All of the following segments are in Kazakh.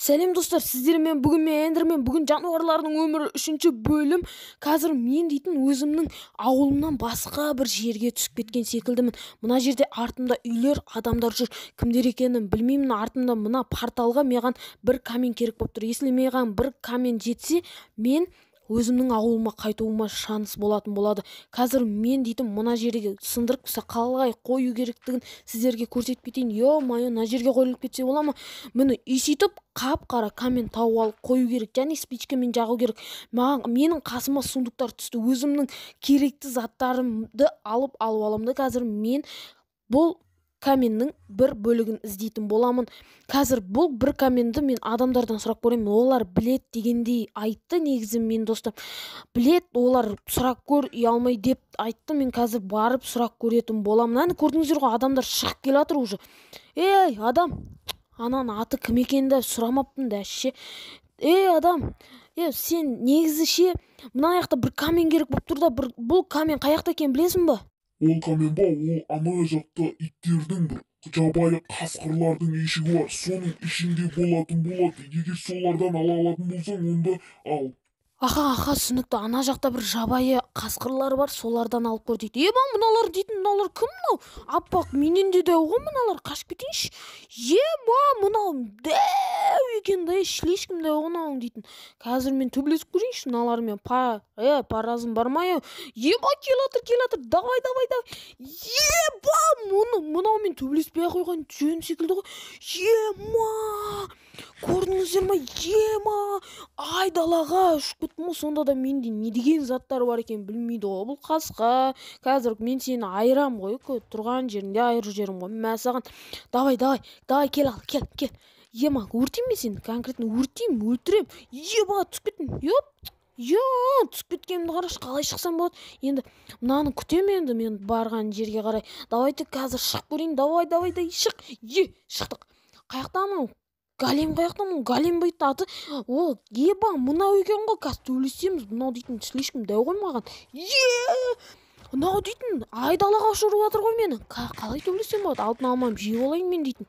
Сәлем достар, сіздермен бүгін мен Эндермен, бүгін жануарлардың өмірі 3-ші бөлім. Қазір мен дейтін өзімнің ауылымнан басқа бір жерге түсіп кеткен секілдімін. Мына жерде артымда үйлер, адамдар жүр. Кімдер екенін білмеймін. Артымда мына порталға маған бір камень керек болып тұр. Если маған бір камень жетсе, мен өзімнің ауылыма қайтуыма шанс болатын болады. Қазір мен дейтін мына жерге сындырып қалай қою керектігін сіздерге көрсетіп кетейін. Йо-майо, мына жерге қойылып кетсе бола ма? Міне үйсейтіп қап-қара камень тауып алып қою керек, және спичкамен жағу керек. Менің қасыма сундуктар түсті. Өзімнің керекті заттарымды алып аламын. Қазір мен бұл каменнің бір бөлігін іздейтін боламын. Қазір бұл бір каменді мен адамдардан сұрап көремін. Олар білет дегендей айтты. Негізі мен достым, білет, олар сұрап көр, ұялмай деп айтты. Мен қазір барып сұрап көретін боламын. Әне көрдіңіздер ғой, адамдар шығып келе жатыр уже. Ей, адам, ананың аты кім екенін сұрамаппын да ше. Ей, адам, сен негізі ше, мына аяқта бір камень керек болып тұр да, бұл камень қай жақта екенін білесің ба? Ол камень ба, ол ана жақта иттердің бір жабайы қасқырлардың ешігі бар. Соның ішінде болатын болады. Егер солардан ала алатын болсаң, онда ал. Аха, түсінікті. Ана жақта бір жабайы қасқырлар бар, солардан алып көр дейді. Мыналар дейтін, мыналар кім мынау? Аппақ, менен де дәу ғой мыналар, қашып кетейінші. Мынау дәу екен да, ешкім дәу мынау дейтін. Қазір мен төбелесіп көрейінші мыналармен. Паразым бар ма? Келатыр. Давай. Мынау мен төбелеспей қойған жөн секілді ғой. Көрдіңіздер ма? Айдалаға ұшып кеттім ғой. Сонда да менде не деген заттар бар екен білмейді ғой бұл қасқа. Қазір мен сені айырам ғой, тұрған жерінде айырып жерім ғой. Мен саған давай, кел ал, кел. Өртейм мен сені, конкретно өртейм, өлтірем. Түсіп кеттім. Түсіп кеткенімді қарашы, қалай шықсам болады. Енді мынаны күтем, енді мен барған жерге қарай. Давайте қазір шығып көрейін. Давай, шық. Шықтық. Қаяқта анау? Голем қаяқта? Голем байтты аты. Мынау екен ғой, қазір төбелесеміз. Мынау дейтін слишком дәу ғой маған. Мынау дейтін айдалаға ұшырып жатыр ғой мені. Қалай төбелесем болады? Алтын алмам, жеп алайын мен дейтін.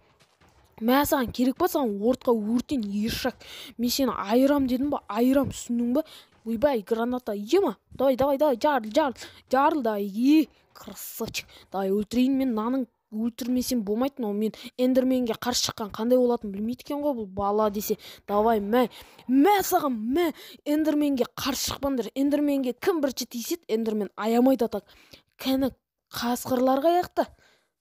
Мә саған керек па, саған ортқа өртен ешак. Мен сені айырам дедім ба? Айырам, түсіндің ба? Ойбай, граната. Давай, жарыл. Красавчик. Давай өлтірейін мен, наның өлтірмесем болмайтын. Ол мен Эндерменге қарсы шыққан қандай болатын білмейді екен ғой бұл бала десе. Давай, мә саған, Эндерменге қарсы шықпаңдар. Эндерменге кім бірінші тиіседі, Эндермен аямайды атак. Кәні қасқырлар қаяқта?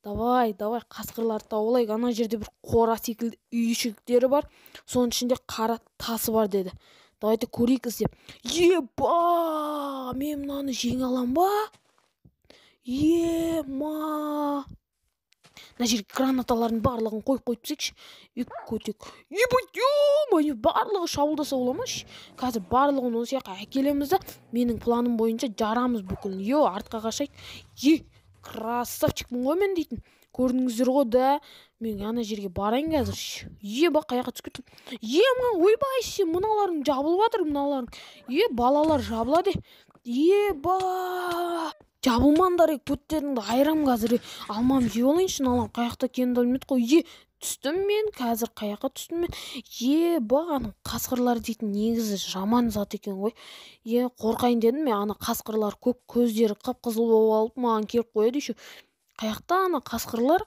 Давай, қасқырларды тауып алайық. Ана жерде бір қора секілді үйшіктері бар. Соның ішінде қара тасы бар деді. Давайте көрейік іздеп. Мен мынаны жеңе алам ба? Мына жерге гранаталардың барлығын қойып түсекші. Көтек. Барлығы шабуылдаса боламаш. Қазір барлығын осы жаққа әкелеміз да, менің планым бойынша жарамыз бүкіл. Артқа қашайық. Красавчикпін ғой мен дейтін. Көрдіңіздер ғой да, мен ана жерге барайын қазір. Қаяққа түсіп кеттім. Ойбай, мыналарың жабылып жатыр, мыналарың. Балалар жабылады. Жабылмаңдар, көттеріңді айырам қазір. Алмам жеп алайыншы, алам. Қаяқта кенді білмейді ғой. Түстім мен, қазір қаяққа түстім мен. Қасқырлар дейтін негізі жаман зат екен ғой. Қорқайын дедім мен, ана қасқырлар көк көздері қып-қызыл болып алып маған келіп қояды еще. Қаяқта ана қасқырлар?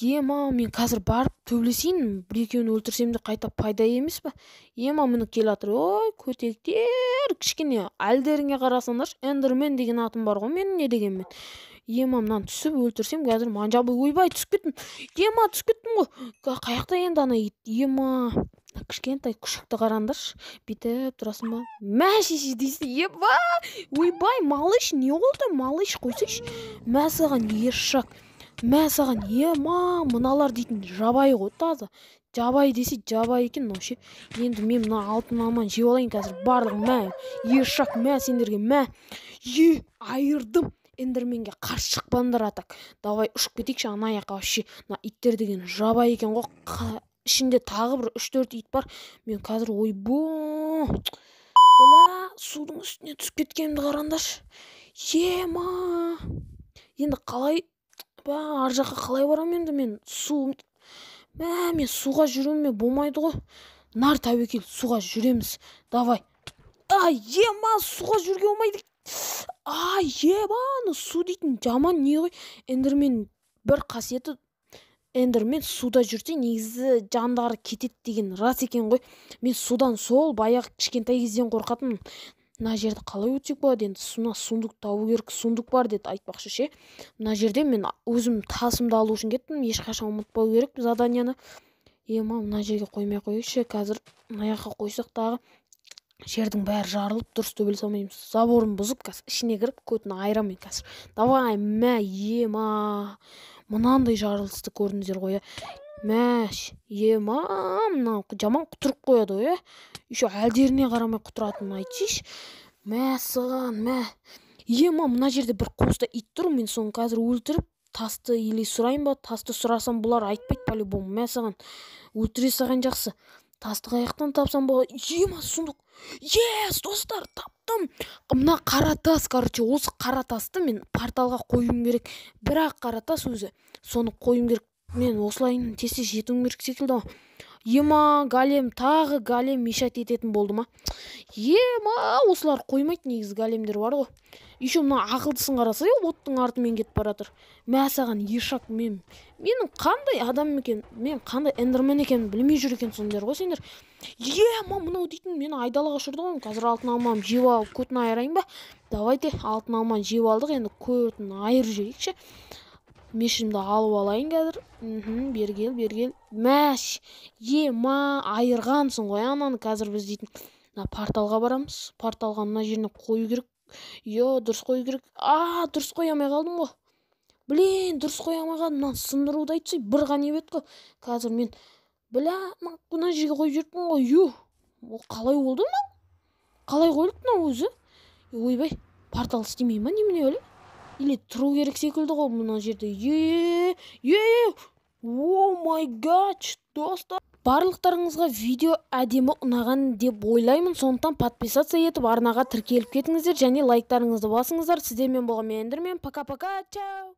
Мен қазір барып төбелесейін, бір-екеуін өлтірсем де қайта пайда емес па? Міне келе жатыр. Көтектер, кішкене әлдеріңе қарасаңдаршы, Эндермен деген атым бар ғой менің, не дегенмен. Мынаны түсіп өлтірсем, қазір маған жабылып. Ойбай, түсіп кеттім. Түсіп кеттім ғой. Қаяқта енді ана ит? Кішкентай күшікті қараңдаршы. Бүйтіп тұрасың ба? Шеші дейсің. Ойбай, малыш, не болды? Малыш қойсайшы. Мә саған ешак. Мыналар дейтін жабай ғой таза. Жабай десе жабай екен ноше. Енді мен мына алтын алман жеп алайын қазір барлығын. Ешак, сендерге. Айырдым. Эндерменге қарсы шықпаңдар атак. Давай ұшып кетейікші ана аяққа. Мына иттер деген жабай екен ғой. Ішінде тағы бір 3-4 ит бар. Мен қазір судың үстіне түсіп кеткенімді қараңдаршы. Енді қалай? Ар жаққа қалай барам енді мен? Мен суға жүруіме болмайды ғой. нар тәуекел, суға жүреміз. Давай. Ай, ема, суға жүрге болмайды. Ай, ебаны, су дейтін жаман не ғой. Эндермен бір қасиеті, эндермен суда жүрсе негізі жандары кетеді деген рас екен ғой. Мен судан сол баяғы кішкентай кезден қорқатынмын. Мына жерді қалай өтсек болады, енді сундук табу керек, сундук бар деді айтпақшы ше. Мына жерде мен өзім тасымды алу үшін кеттім, ешқашан ұмытпау керек заданияны. Ема, мына жерге қоймай қойшы, қазір мына жаққа қойсақ дағы жердің бәрі жарылып, дұрыс төбел салмаймыз. Заборын бұзып, қазір ішіне кіріп, көтін айырамын қазір. Давай, мә, ема, мынандай жарылысты көрдіңіздер ғой. Мәш, ема, мына жаман құтырып қояды ғой. Еще әлдеріне қарамай құтыратынын айтсайшы. Мә, сыған, мә. Ема, мына жерде бір қуыста ит тұр, мен соны қазір өлтіріп, тасты или сұрайын ба? Тасты сұрасам бұлар айтпайды по-любому. Мә, саған өлтіре саған жақсы. Тасты қаяқтан тапсам болады? Ема, сундук. Ес, достар, таптым. Мына қара тас, короче, осы қара тасты мен порталға қоюым керек. Бірақ қара тас өзі. Соны қоюым керек. Мен осылайын тез жетуім керек секілді. Ема, голем, тағы голем мешать ететін болды ма? Ема, осылар қоймайды, негізі големдер бар ғой. Еще мына ақылдысын қараса, оттың артымен кетіп баратыр. Мә, саған ешак, менің қандай адам екен, мен қандай эндермен екенін білмей жүр екен сондар ғой сендер. Ема, мынау дейтін мені айдалаға ұшырды ғой. Қазір алтын алмам жеп алып көтін айырайын ба? Давайте, алтын алман жеп алдық, енді көтін айыр жейікші. Мешімді алып алайын қазір. Бергел. Мәш, ема, айырғансың ғой ананы. Қазір біз дейтін порталға барамыз. Порталға мына жеріне қою керек. Дұрыс қою керек. Дұрыс қоя алмай қалдым ғой. Блин, дұрыс қоя алмай қалдым. Мына сындыруды айтсай, бір ғанибет қой. Қазір мен мына жерге қойып жүріппін ғой. Қалай болды ма? Қалай қойылды мынау өзі? Ойбай, портал істемей ма немене өлі? Или тұру керек секілді ғой мына жерде. О май гад, достар. Барлықтарыңызға видео әдемі ұнаған деп ойлаймын. Сондықтан подписаться етіп, арнаға тіркеліп кетіңіздер және лайктарыңызды басыңыздар. Сіздермен болған мен Эндермен. Пока-пока, чао.